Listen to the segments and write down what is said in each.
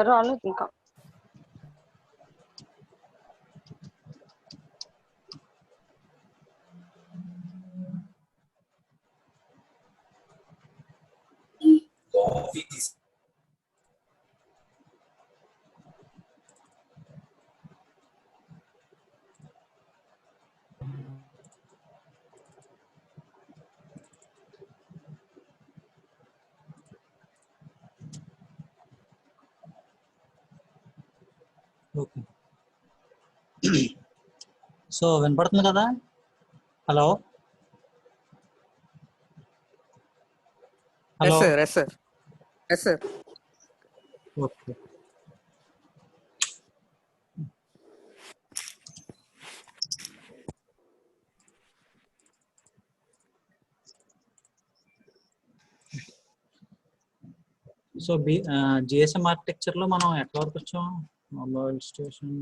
రాలేదు ఇంకా. Okay. So వినపడుతుంది కదా? Hello hello. Yes sir. Okay. So GSM ఆర్కిటెక్చర్లో మనం ఎట్లా వరకు వచ్చాం? Mobile station,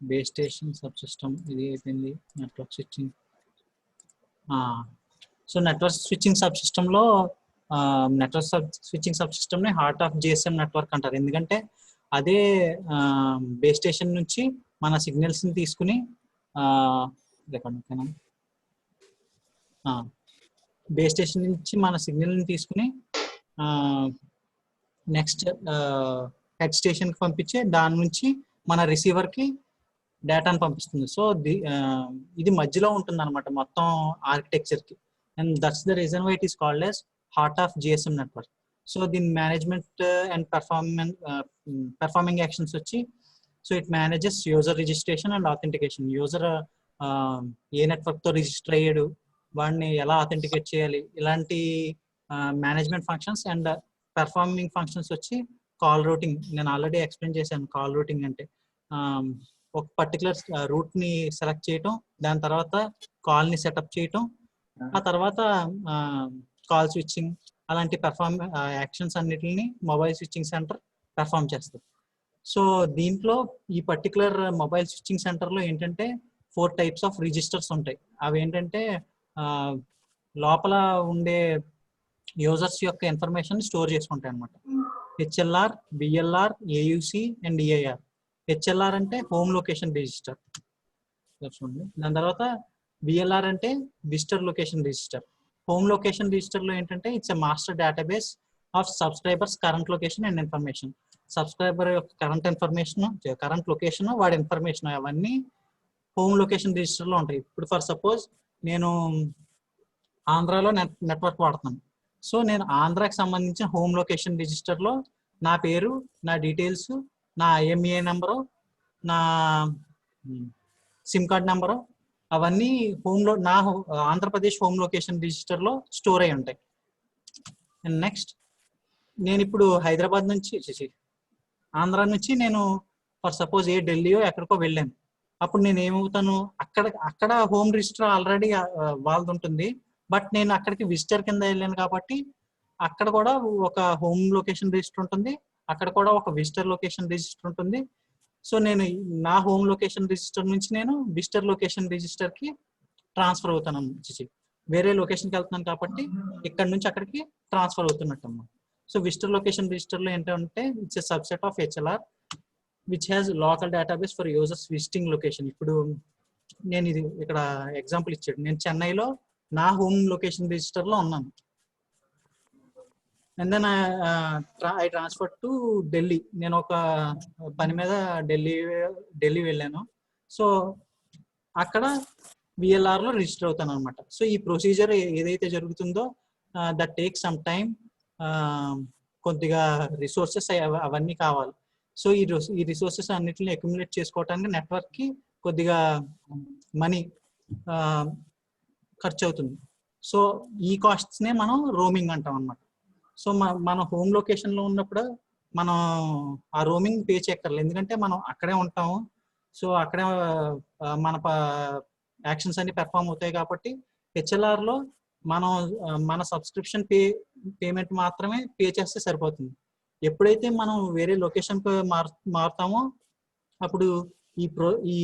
base station, sub system, ఇది అయిపోయింది. Network switching. So network switching sub సిస్టంలో నెట్వర్క్ స్విచ్చింగ్ సబ్ సిస్టమ్ని హార్ట్ ఆఫ్ జిఎస్ఎం నెట్వర్క్ అంటారు. ఎందుకంటే అదే బేస్ స్టేషన్ నుంచి మన సిగ్నల్స్ని తీసుకుని బేస్ స్టేషన్ నుంచి మన సిగ్నల్ని తీసుకుని నెక్స్ట్ హెడ్ స్టేషన్కి పంపించి దాని నుంచి మన రిసీవర్కి డేటాను పంపిస్తుంది. సో ఇది మధ్యలో ఉంటుంది అనమాట మొత్తం ఆర్కిటెక్చర్కి. And that's the reason why it is called as heart of GSM network. So దీని మేనేజ్మెంట్ అండ్ పెర్ఫార్మింగ్ యాక్షన్స్ వచ్చి, so it manages user registration and authentication. User ఏ నెట్వర్క్తో రిజిస్టర్ అయ్యాడు, వాడిని ఎలా ఆథెంటికేట్ చేయాలి, ఇలాంటి management functions. And performing functions వచ్చి కాల్ రూటింగ్. నేను ఆల్రెడీ ఎక్స్ప్లెయిన్ చేశాను. కాల్ రూటింగ్ అంటే ఒక పర్టికులర్ రూట్ని సెలెక్ట్ చేయటం, దాని తర్వాత కాల్ని సెటప్ చేయటం, ఆ తర్వాత కాల్ స్విచ్చింగ్, అలాంటి యాక్షన్స్ అన్నిటిని మొబైల్ స్విచ్చింగ్ సెంటర్ పెర్ఫామ్ చేస్తుంది. సో దీంట్లో ఈ పర్టికులర్ మొబైల్ స్విచ్చింగ్ సెంటర్లో ఏంటంటే 4 types ఆఫ్ రిజిస్టర్స్ ఉంటాయి. అవి ఏంటంటే లోపల ఉండే యూజర్స్ యొక్క ఇన్ఫర్మేషన్ స్టోర్ చేసుకుంటాయి అనమాట. HLR, BLR, AUC and EIR. HLR అంటే హోమ్ లొకేషన్ రిజిస్టర్. దాని తర్వాత బిఎల్ఆర్ అంటే visitor location register. Home location రిజిస్టర్లో ఏంటంటే it's a master database of subscribers current location and information. Subscriber యొక్క కరెంట్ లొకేషన్, వాడి ఇన్ఫర్మేషన్ అవన్నీ హోమ్ లొకేషన్ రిజిస్టర్లో ఉంటాయి. ఇప్పుడు ఫర్ సపోజ్ నేను ఆంధ్రాలో నెట్వర్క్ వాడుతున్నాను. సో నేను ఆంధ్రాకి సంబంధించిన హోమ్ లొకేషన్ రిజిస్టర్లో నా పేరు, నా డీటెయిల్స్, నా ఐఎంఈఐ నెంబరు, నా సిమ్ కార్డ్ నెంబరు, అవన్నీ నా ఆంధ్రప్రదేశ్ హోమ్ లొకేషన్ రిజిస్టర్లో స్టోర్ అయి ఉంటాయి. అండ్ నెక్స్ట్ నేను ఇప్పుడు హైదరాబాద్ నుంచి ఆంధ్రా నుంచి నేను ఫర్ సపోజ్ ఢిల్లీయో ఎక్కడికో వెళ్ళాను. అప్పుడు నేను ఏమవుతాను, అక్కడ హోమ్ రిజిస్టర్ ఆల్రెడీ వాళ్ళది ఉంటుంది. బట్ నేను అక్కడికి విజిటర్ కింద వెళ్ళాను కాబట్టి అక్కడ కూడా ఒక హోమ్ లొకేషన్ రిజిస్టర్ ఉంటుంది, అక్కడ కూడా ఒక విజిటర్ లొకేషన్ రిజిస్టర్ ఉంటుంది. సో నేను నా హోమ్ లొకేషన్ రిజిస్టర్ నుంచి నేను విజిటర్ లొకేషన్ రిజిస్టర్కి ట్రాన్స్ఫర్ అవుతాను. వేరే లొకేషన్కి వెళ్తున్నాను కాబట్టి ఇక్కడ నుంచి అక్కడికి ట్రాన్స్ఫర్ అవుతున్నట్టు అన్నమాట. సో విజిటర్ లొకేషన్ రిజిస్టర్లో ఏంటంటే it's a subset of HLR which has local database for users visiting location. ఇప్పుడు నేను ఇది ఇక్కడ ఎగ్జాంపుల్ ఇచ్చాడు. నేను చెన్నైలో నా హోమ్ లొకేషన్ రిజిస్టర్లో ఉన్నాను. And then I transfer to Delhi. నేను ఒక పని మీద ఢిల్లీ వెళ్ళాను. సో అక్కడ విఎల్ఆర్లో రిజిస్టర్ అవుతాను అనమాట. సో ఈ ప్రొసీజర్ ఏదైతే జరుగుతుందో దట్ టేక్ సమ్ టైమ్, కొద్దిగా రిసోర్సెస్ అవన్నీ కావాలి. సో ఈ రిసోర్సెస్ అన్నిటిని అక్యుములేట్ చేసుకోవడానికి నెట్వర్క్కి కొద్దిగా మనీ ఖర్చు అవుతుంది. సో ఈ కాస్ట్స్నే మనం రోమింగ్ అంటాం అనమాట. సో మన హోమ్ లొకేషన్లో ఉన్నప్పుడు మనం ఆ రోమింగ్ పే చేయక్కర్లేదు, ఎందుకంటే మనం అక్కడే ఉంటాము. సో అక్కడే మన యాక్షన్స్ అన్ని పెర్ఫామ్ అవుతాయి కాబట్టి హెచ్ఎల్ఆర్లో మనం మన సబ్స్క్రిప్షన్ పేమెంట్ మాత్రమే పే చేస్తే సరిపోతుంది. ఎప్పుడైతే మనం వేరే లొకేషన్కి మారుతామో అప్పుడు ఈ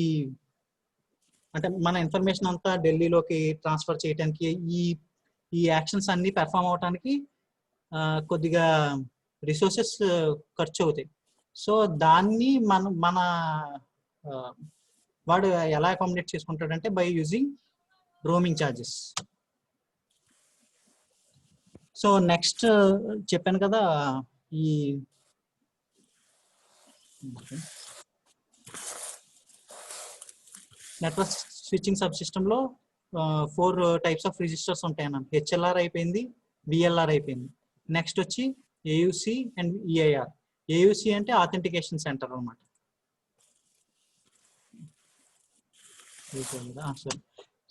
అంటే మన ఇన్ఫర్మేషన్ అంతా ఢిల్లీలోకి ట్రాన్స్ఫర్ చేయడానికి ఈ యాక్షన్స్ అన్ని పెర్ఫామ్ అవడానికి కొద్దిగా రిసోర్సెస్ ఖర్చు అవుతాయి. సో దాన్ని మన వాడు ఎలా అకామిడేట్ చేసుకుంటాడంటే by using roaming charges. So next చెప్పాను కదా, ఈ నెట్వర్క్ స్విచ్చింగ్ సబ్ సిస్టంలో 4 టైప్స్ ఆఫ్ రిజిస్టర్స్ ఉంటాయి అన్న. హెచ్ఎల్ఆర్ అయిపోయింది, విఎల్ఆర్ అయిపోయింది. నెక్స్ట్ వచ్చి ఏయుసి అండ్ ఈఐఆర్. ఏయుసి అంటే ఆథెంటికేషన్ సెంటర్ అనమాట.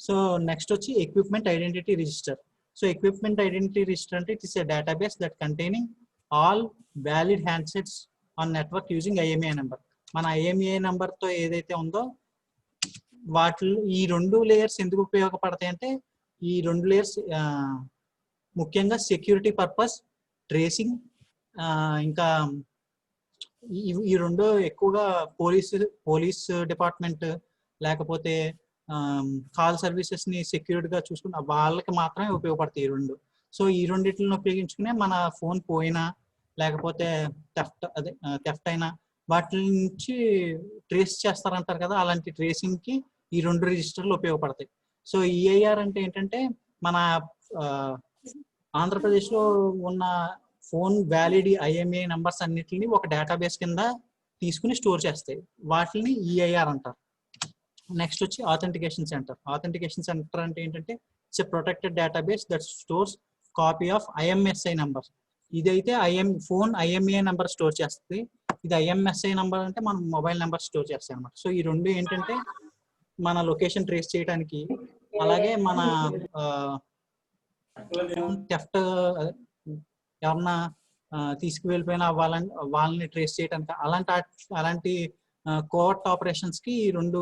సో నెక్స్ట్ వచ్చి equipment identity register. So equipment identity register అంటే it is a database that containing all valid handsets on network using IMEI number. మన IMEI నెంబర్తో ఏదైతే ఉందో వాటిలో ఈ 2 లేయర్స్ ఎందుకు ఉపయోగపడతాయి అంటే, ఈ 2 లేయర్స్ ముఖ్యంగా సెక్యూరిటీ పర్పస్, ట్రేసింగ్, ఇంకా ఈ 2 ఎక్కువగా పోలీస్ డిపార్ట్మెంట్ లేకపోతే కాల్ సర్వీసెస్ ని సెక్యూర్డ్గా చూసుకున్న వాళ్ళకి మాత్రమే ఉపయోగపడతాయి ఈ 2. సో ఈ రెండింటిని ఉపయోగించుకునే మన ఫోన్ పోయినా లేకపోతే థెఫ్ట్ అయినా వాటి నుంచి ట్రేస్ చేస్తారంటారు కదా, అలాంటి ట్రేసింగ్ కి ఈ 2 రిజిస్టర్లు ఉపయోగపడతాయి. సో ఈఐఆర్ అంటే ఏంటంటే మన ఆంధ్రప్రదేశ్లో ఉన్న ఫోన్ వ్యాలిడ్ ఐఎంఏ నెంబర్స్ అన్నిటిని ఒక డేటాబేస్ కింద తీసుకుని స్టోర్ చేస్తాయి. వాటిని ఈఐఆర్ అంటారు. నెక్స్ట్ వచ్చి ఆథెంటికేషన్ సెంటర్. ఆథెంటికేషన్ సెంటర్ అంటే ఏంటంటే it's a protected database that stores copy of IMSI number. ఇదైతే ఫోన్ ఐఎంఏ నెంబర్ స్టోర్ చేస్తుంది. ఇది ఐఎంఎస్ఐ నెంబర్ అంటే మనం మొబైల్ నెంబర్ స్టోర్ చేస్తాయి అనమాట. సో ఈ 2 ఏంటంటే మన లొకేషన్ ట్రేస్ చేయడానికి, అలాగే మన థెఫ్ట్ ఎవరన్నా తీసుకువెళ్ళిపోయినా వాళ్ళని ట్రేస్ చేయడానికి అలాంటి కోవర్ట్ ఆపరేషన్స్ కి ఈ 2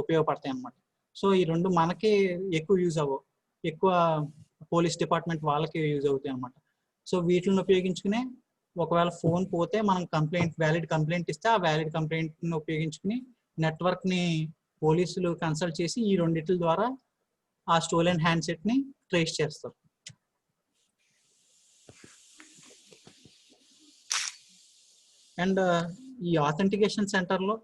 ఉపయోగపడతాయి అన్నమాట. సో ఈ 2 మనకి ఎక్కువ యూజ్ అవ్వవు, ఎక్కువ పోలీస్ డిపార్ట్మెంట్ వాళ్ళకి యూజ్ అవుతాయి అన్నమాట. సో వీటిని ఉపయోగించుకునే ఒకవేళ ఫోన్ పోతే మనం వ్యాలిడ్ కంప్లైంట్ ఇస్తే ఆ వ్యాలిడ్ కంప్లైంట్ ని ఉపయోగించుకుని నెట్వర్క్ ని పోలీసులు కన్సల్ట్ చేసి ఈ 2 ద్వారా ఆ స్టోలెన్ హ్యాండ్సెట్ ని ట్రేస్ చేస్తారు. అండ్ ఈ ఆథెంటికేషన్ సెంటర్లో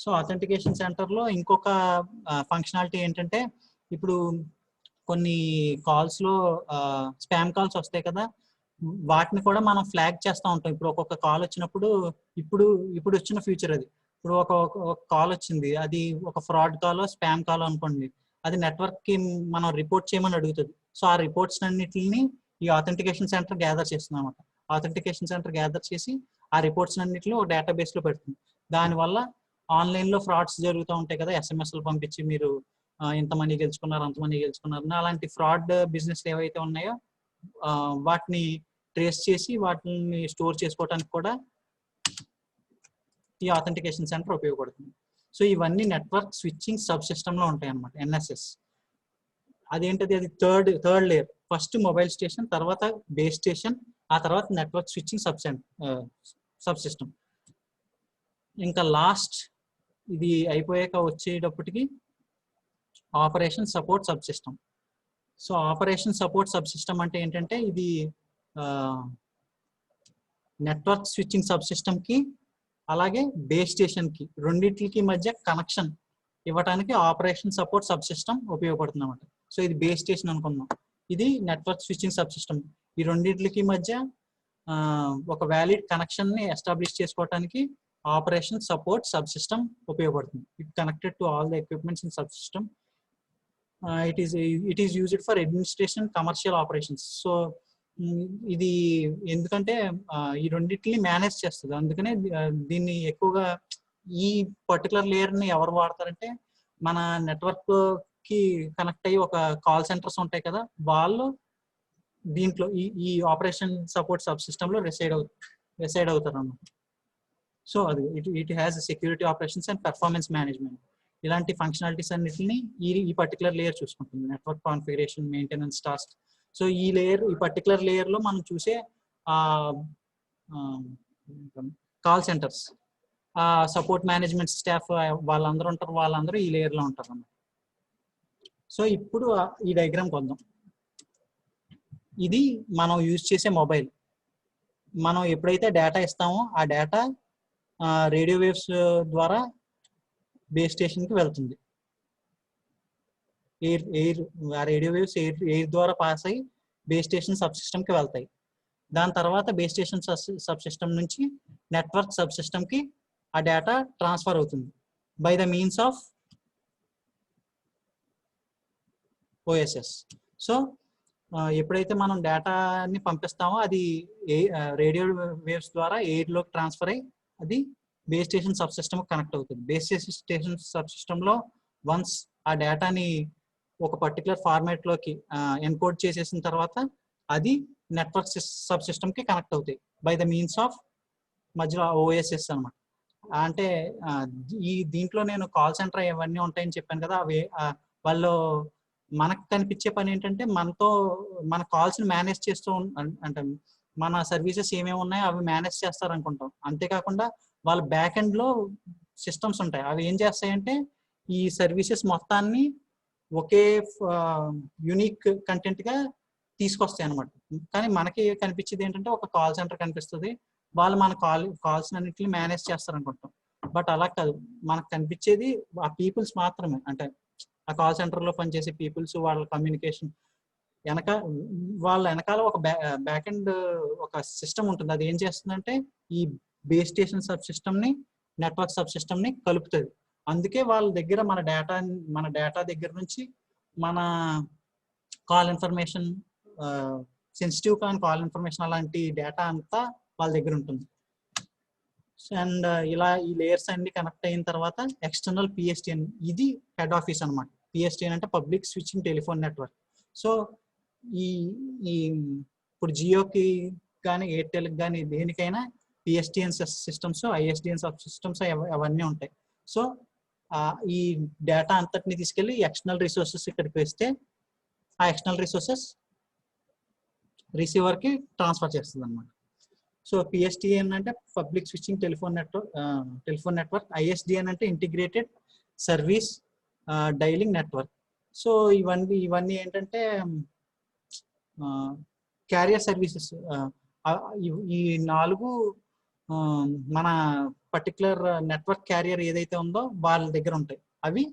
సో ఆథెంటికేషన్ సెంటర్లో ఇంకొక ఫంక్షనాలిటీ ఏంటంటే, ఇప్పుడు కొన్ని కాల్స్లో స్పామ్ కాల్స్ వస్తాయి కదా, వాటిని కూడా మనం ఫ్లాగ్ చేస్తూ ఉంటాం. ఇప్పుడు ఒక్కొక్క కాల్ వచ్చినప్పుడు ఇప్పుడు వచ్చిన ఫ్యూచర్ అది. ఇప్పుడు ఒక కాల్ వచ్చింది, అది ఒక ఫ్రాడ్ కాల్ స్పామ్ కాల్ అనుకోండి, అది నెట్వర్క్ కి మనం రిపోర్ట్ చేయమని అడుగుతుంది. సో ఆ రిపోర్ట్స్ అన్నిటిని ఈ ఆథెంటికేషన్ సెంటర్ గ్యాదర్ చేస్తుంది అనమాట. ఆథెంటికేషన్ సెంటర్ గ్యాదర్ చేసి ఆ రిపోర్ట్స్ అన్నిటిని ఒక డేటాబేస్ లో పెడుతుంది. దానివల్ల ఆన్లైన్ లో ఫ్రాడ్స్ జరుగుతూ ఉంటాయి కదా, ఎస్ఎంఎస్లు పంపించి మీరు ఇంత మనీ గెలుచుకున్నారు అంత మనీ గెలుచుకున్నారు, అలాంటి ఫ్రాడ్ బిజినెస్ ఏవైతే ఉన్నాయో వాటిని ట్రేస్ చేసి వాటిని స్టోర్ చేసుకోవడానికి కూడా ఈ ఆథెంటికేషన్ సెంటర్ ఉపయోగపడుతుంది. సో ఇవన్నీ నెట్వర్క్ స్విచ్చింగ్ సబ్ సిస్టమ్ లో ఉంటాయి అన్నమాట, ఎన్ఎస్ఎస్. అదేంటది, అది third layer. First mobile station, తర్వాత బేస్ స్టేషన్, ఆ తర్వాత నెట్వర్క్ స్విచ్చింగ్ సబ్ సిస్టమ్. ఇంకా లాస్ట్ ఇది అయిపోయాక వచ్చేటప్పటికి operation support sub system. So operation support sub system అంటే ఏంటంటే, ఇది నెట్వర్క్ స్విచ్చింగ్ సబ్ సిస్టమ్ కి అలాగే బేస్ స్టేషన్ కి రెండింటికి మధ్య కనెక్షన్ ఇవ్వడానికి ఆపరేషన్ సపోర్ట్ సబ్ సిస్టమ్ ఉపయోగపడుతుంది అన్నమాట. సో ఇది బేస్ స్టేషన్ అనుకుందాం, ఇది నెట్వర్క్ స్విచ్చింగ్ సబ్ సిస్టమ్. ఈ రెండింటికి మధ్య ఒక వ్యాలిడ్ కనెక్షన్ ని ఎస్టాబ్లిష్ చేసుకోవడానికి ఆపరేషన్ సపోర్ట్ సబ్ సిస్టమ్ ఉపయోగపడుతుంది. It connected to all the equipments in sub system. It is used for administration commercial operations. So ఇది ఎందుకంటే ఈ రెండింటిని మేనేజ్ చేస్తుంది, అందుకనే దీన్ని ఎక్కువగా ఈ పర్టికులర్ లేయర్ ని ఎవరు వాడతారంటే, మన నెట్వర్క్ కి కనెక్ట్ అయ్యి ఒక కాల్ సెంటర్స్ ఉంటాయి కదా, వాళ్ళు దీంట్లో ఈ ఆపరేషన్ సపోర్ట్ సబ్ సిస్టమ్ లో రిసైడ్ అవుతారు అన్నమాట. సో అది it has security operations and performance management. ఇలాంటి ఫంక్షనాలిటీస్ అన్నిటిని ఈ పర్టికులర్ లేయర్ చూసుకుంటుంది. Network configuration, maintenance task. So ఈ పర్టికులర్ లేయర్ లో మనం చూసే call centres, support management staff వాళ్ళందరూ ఉంటారు, వాళ్ళందరూ ఈ లేయర్ లో ఉంటారు అన్నమాట. సో ఇప్పుడు ఈ డయాగ్రామ్కి వద్దాం. ఇది మనం యూజ్ చేసే మొబైల్. మనం ఎప్పుడైతే డేటా ఇస్తామో ఆ డేటా రేడియో వేవ్స్ ద్వారా బేస్ స్టేషన్కి వెళ్తుంది. ఆ రేడియో వేవ్స్ ఎయిర్ ద్వారా పాస్ అయ్యి బేస్ స్టేషన్ సబ్ సిస్టమ్కి వెళ్తాయి. దాని తర్వాత బేస్ స్టేషన్ సబ్ సిస్టమ్ నుంచి నెట్వర్క్ సబ్ సిస్టమ్కి ఆ డేటా ట్రాన్స్ఫర్ అవుతుంది by the means of OSS. So ఎప్పుడైతే మనం డేటాని పంపిస్తామో అది రేడియో వేవ్స్ ద్వారా ఎయిర్లోకి ట్రాన్స్ఫర్ అయ్యి అది base station sub system connect అవుతుంది. బేస్ స్టేషన్ సబ్ సిస్టంలో వన్స్ ఆ డేటాని ఒక పర్టికులర్ ఫార్మాట్ లోకి ఎన్కోడ్ చేసేసిన తర్వాత అది నెట్వర్క్ సబ్ సిస్టమ్ కి కనెక్ట్ అవుతాయి బై ద మీన్స్ ఆఫ్ మధ్యలో ఓఎస్ఎస్ అనమాట. అంటే దీంట్లో నేను కాల్ సెంటర్ ఇవన్నీ ఉంటాయని చెప్పాను కదా, అవి వాళ్ళు మనకు కనిపించే పని ఏంటంటే మన కాల్స్ ని మేనేజ్ చేస్తూ అంటే మన సర్వీసెస్ ఏమేమి ఉన్నాయో అవి మేనేజ్ చేస్తారు అనుకుంటాం. అంతేకాకుండా వాళ్ళ బ్యాక్ ఎండ్ లో సిస్టమ్స్ ఉంటాయి, అవి ఏం చేస్తాయంటే ఈ సర్వీసెస్ మొత్తాన్ని ఒకే యూనిక్ కంటెంట్ గా తీసుకొస్తాయి అనమాట. కానీ మనకి కనిపించేది ఏంటంటే ఒక కాల్ సెంటర్ కనిపిస్తుంది, వాళ్ళు మన కాల్స్ అన్నింటినీ మేనేజ్ చేస్తారు అనుకుంటాం. బట్ అలా కాదు, మనకు కనిపించేది ఆ పీపుల్స్ మాత్రమే. అంటే ఆ కాల్ సెంటర్ లో పనిచేసే పీపుల్స్, వాళ్ళ కమ్యూనికేషన్ వాళ్ళ వెనకాల ఒక బ్యాక్ ఎండ్ ఒక సిస్టమ్ ఉంటుంది. అది ఏం చేస్తుందంటే ఈ బేస్ స్టేషన్ సబ్ సిస్టమ్ ని నెట్వర్క్ సబ్ సిస్టమ్ ని కలుపుతుంది. అందుకే వాళ్ళ దగ్గర మన డేటా దగ్గర నుంచి మన call information, sensitive call information, అలాంటి డేటా అంతా వాళ్ళ దగ్గర ఉంటుంది. అండ్ ఇలా ఈ లేయర్స్ అన్ని కనెక్ట్ అయిన తర్వాత ఎక్స్టర్నల్ పిఎస్టిఎన్, ఇది హెడ్ ఆఫీస్ అనమాట. పిఎస్టిఎన్ అంటే public switching telephone network. So ఈ ఇప్పుడు జియోకి కానీ ఎయిర్టెల్కి కానీ దేనికైనా PSTN systems, ISDN sub systems అవన్నీ ఉంటాయి. సో ఈ డేటా అంతటిని తీసుకెళ్లి ఎక్స్టర్నల్ రిసోర్సెస్ ఇక్కడికి వేస్తే ఆ ఎక్స్టర్నల్ రిసోర్సెస్ రిసీవర్ కి ట్రాన్స్ఫర్ చేస్తుంది అనమాట. సో పిఎస్టిఎన్ అంటే public switching telephone network, ISDN అంటే integrated service dialling network. So ఇవన్నీ ఏంటంటే క్యారియర్ సర్వీసెస్. ఈ 4 మన పర్టికులర్ నెట్వర్క్ క్యారియర్ ఏదైతే ఉందో వాళ్ళ దగ్గర ఉంటాయి. అవి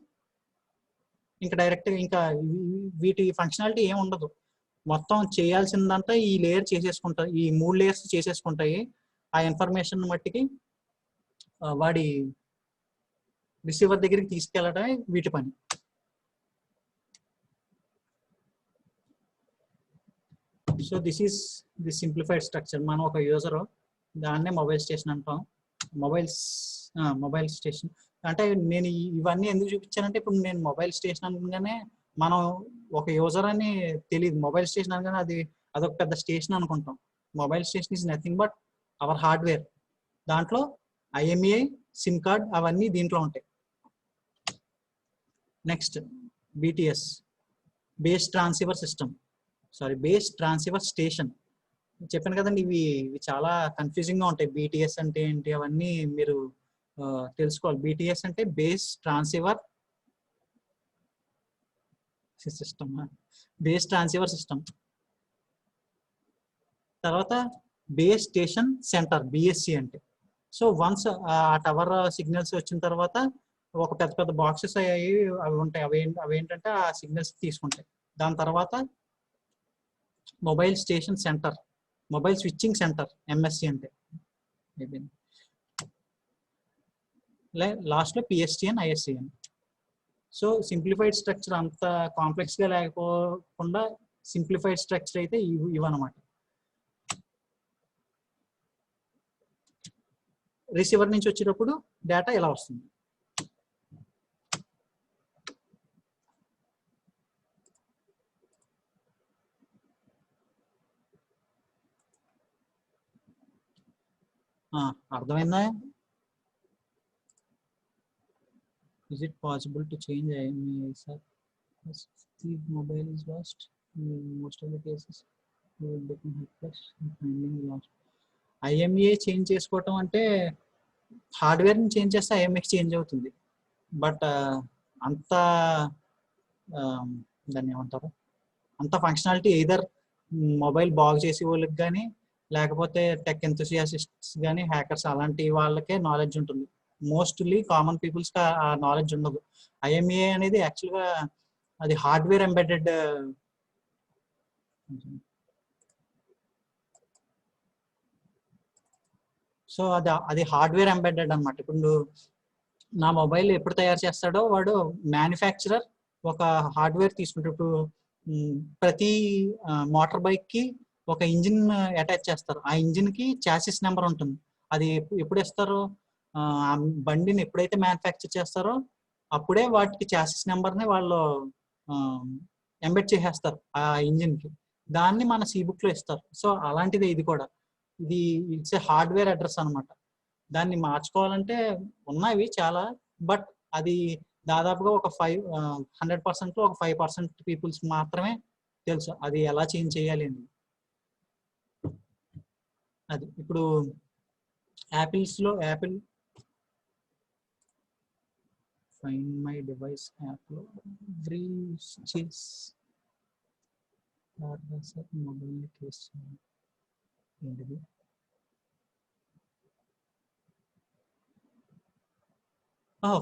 ఇంకా డైరెక్ట్ ఇంకా వీటి ఫంక్షనాలిటీ ఏమి ఉండదు, మొత్తం చేయాల్సిందంతా ఈ లేయర్ చేసేసుకుంటాయి, ఈ 3 లేయర్స్ చేసేసుకుంటాయి. ఆ ఇన్ఫర్మేషన్ మట్టికి వాడి రిసీవర్ దగ్గరికి తీసుకెళ్ళడమే వీటి పని. So this is the simplified structure. మనం ఒక యూజర్, దాన్నే మొబైల్ స్టేషన్ అంటాం. మొబైల్ స్టేషన్ అంటే నేను ఇవన్నీ ఎందుకు చూపించానంటే, ఇప్పుడు నేను మొబైల్ స్టేషన్ అనగానే మనం ఒక యూజర్ అని తెలియదు, మొబైల్ స్టేషన్ అనగానే అదొక పెద్ద స్టేషన్ అనుకుంటాం. Mobile station is nothing but our hardware. దాంట్లో ఐఎంఈఐ, సిమ్ కార్డ్ అవన్నీ దీంట్లో ఉంటాయి. Next BTS, base transceiver system, base transceiver station. చెప్పాను కదండి, ఇవి చాలా కన్ఫ్యూజింగ్ గా ఉంటాయి. బీటీఎస్ అంటే ఏంటి అవన్నీ మీరు తెలుసుకోవాలి. బీటీఎస్ అంటే base transceiver system, base transceiver system. తర్వాత బేస్ స్టేషన్ సెంటర్, బిఎస్సి అంటే. సో వన్స్ ఆ టవర్ సిగ్నల్స్ వచ్చిన తర్వాత ఒక పెద్ద పెద్ద బాక్సెస్ అవి ఉంటాయి, అవేంటంటే ఆ సిగ్నల్స్ తీసుకుంటాయి. దాని తర్వాత mobile station centre, mobile switching centre, MSc అంటే. లాస్ట్ లో పిఎస్టిఎన్, ఐఎస్సిఎన్. సో సింప్లిఫైడ్ స్ట్రక్చర్ అంత కాంప్లెక్స్ గా లేకపోకుండా సింప్లిఫైడ్ స్ట్రక్చర్ అయితే ఇవన్నమాట. రిసీవర్ నుంచి వచ్చేటప్పుడు డేటా ఇలా వస్తుంది. అర్థమైందా? Is it possible to change IMEI, sir? Yes, the mobile is lost. In most of the cases, you will become helpless in finding lost. IMEI change చేసుకోవటం అంటే హార్డ్వేర్ని చేంజ్ చేస్తే IMEI చేంజ్ అవుతుంది. But అంత దాన్ని ఏమంటారు, అంత ఫంక్షనాలిటీ ఎయిదర్ మొబైల్ బాగు చేసే వాళ్ళకి కానీ లేకపోతే టెక్ ఎంతూసియాసిస్ట్స్ కానీ హ్యాకర్స్ అలాంటి వాళ్ళకే నాలెడ్జ్ ఉంటుంది. మోస్ట్లీ కామన్ పీపుల్స్కి ఆ నాలెడ్జ్ ఉండదు. IMEI అనేది యాక్చువల్గా అది హార్డ్వేర్ ఎంబెడెడ్. సో అది హార్డ్వేర్ ఎంబెడెడ్ అనమాట. ఇప్పుడు నా మొబైల్ ఎప్పుడు తయారు చేస్తాడో వాడు మ్యానుఫ్యాక్చరర్ ఒక హార్డ్వేర్ తీసుకుంటాడు. ఇప్పుడు ప్రతి మోటార్ బైక్ కి ఒక ఇంజిన్ అటాచ్ చేస్తారు. ఆ ఇంజిన్ కి చాసిస్ నెంబర్ ఉంటుంది. అది ఎప్పుడు ఇస్తారు, ఆ బండిని ఎప్పుడైతే మ్యానుఫ్యాక్చర్ చేస్తారో అప్పుడే వాటికి చాసిస్ నెంబర్ని వాళ్ళు ఎంబెడ్ చేసేస్తారు ఆ ఇంజిన్ కి. దాన్ని మన సీబుక్ లో ఇస్తారు. సో అలాంటిదే ఇది కూడా. ఇది ఇట్స్ ఏ హార్డ్వేర్ అడ్రస్ అనమాట. దాన్ని మార్చుకోవాలంటే ఉన్నవి చాలా, బట్ అది దాదాపుగా ఒక 100%లో ఒక 5% పీపుల్స్ మాత్రమే తెలుసు అది ఎలా చేంజ్ చేయాలి అని. అది ఇప్పుడు యాపిల్స్లో యాపిల్ ఫైండ్ మై డివైస్ యాప్లో మొబైల్ కేస్ ఏంటిది,